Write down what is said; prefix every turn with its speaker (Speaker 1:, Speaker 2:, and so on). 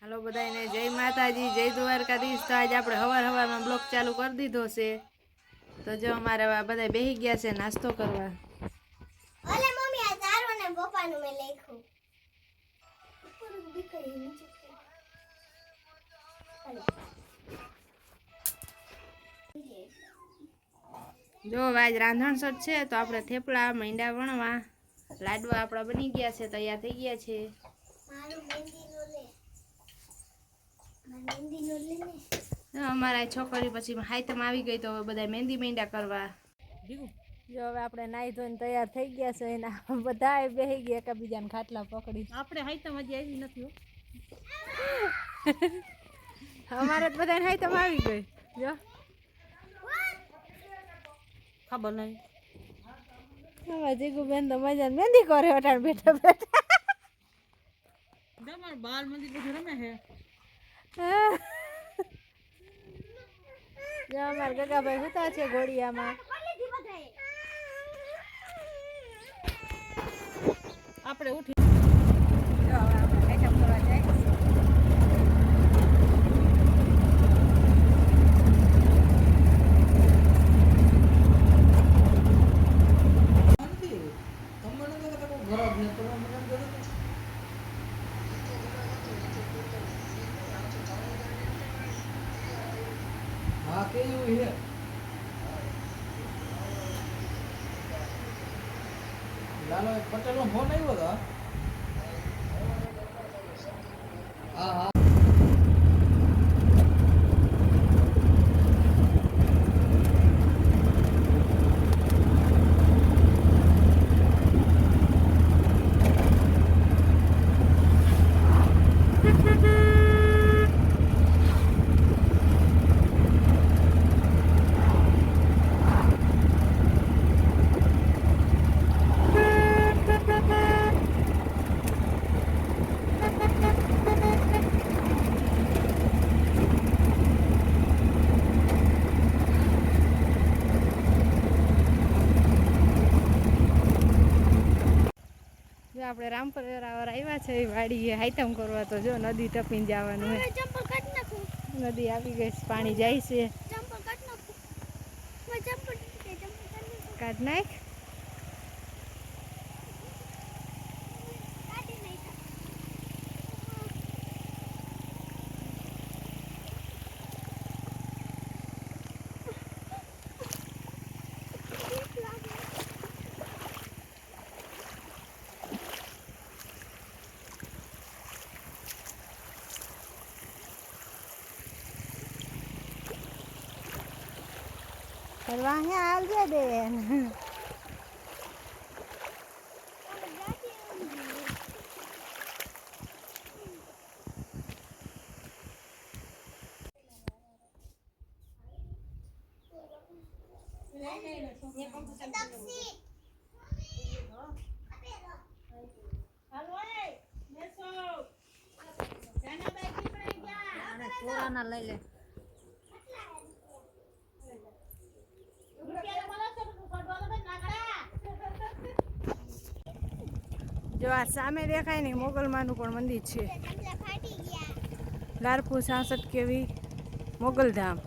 Speaker 1: હાલો બધાને જય માતાજી, જય દ્વારકાધીશ। તો આજે આપણે હવારમાં બ્લોગ ચાલુ કરી દીધો છે। તો જો અમારે બધા બેહી ગયા છે નાસ્તો કરવા।
Speaker 2: ઓલે મમ્મી આ તારો ને પપ્પાનું મે લખ્યું ઉપર દીકરી નીચે
Speaker 1: જો આજ રાંધણસઠ છે તો આપણે થેપલા મીંડા વણવા લાડવા આપણા બની ગયા છે, તૈયાર થઈ ગયા છે।
Speaker 2: મારું મહેંદી નો લે મહેંદી નો લે ને
Speaker 1: અમારા છોકરી પછી હાઈતમ આવી ગઈ તો હવે બધા મહેંદી મીંડા કરવા। જો હવે આપણે નાઈ ધોઈને તૈયાર થઈ ગયા છે એના બધા બેહી ગયા એકબીજાને ખાટલા પકડી। આપણે હાઈતમ હજી આવી નથી હો અમારે તો બધાને હાઈતમ આવી ગઈ। જો ખબર નહીં હવે જીગુ બેન તો મજા મહેંદી કરે અટાણ બેઠા બેઠા તમાર બાલ મંદિર બધું રમે છે। જો અમાર ગગાભાઈ હુતા છે ઘોડિયામાં। આપણે ઉઠી જો હવે આપણે આઈટમ કરવા જાય।
Speaker 3: हाँ के हुई है लालो एक पटेल नो फोन नहीं होता। हाँ हाँ
Speaker 1: આપણે રામપર આવ્યા છે વાડીએ હાઈતમ કરવા। તો જો નદી ટપીને જવાનું છે,
Speaker 2: ચંપલ કાઢ નાખું
Speaker 1: નદી આવી ગઈ છે, પાણી જાય છે।
Speaker 2: ચંપલ કાઢ નાખું મેં ચંપલ
Speaker 1: કાઢ નાખ।
Speaker 2: કાઢી નાખા
Speaker 1: કરવા હે આવજે બેન ચોરાના લઈ લે। જો આ સામે દેખાય ને મોગલમાનું પણ મંદિર છે, લારપુર 66 કેવી મોગલધામ।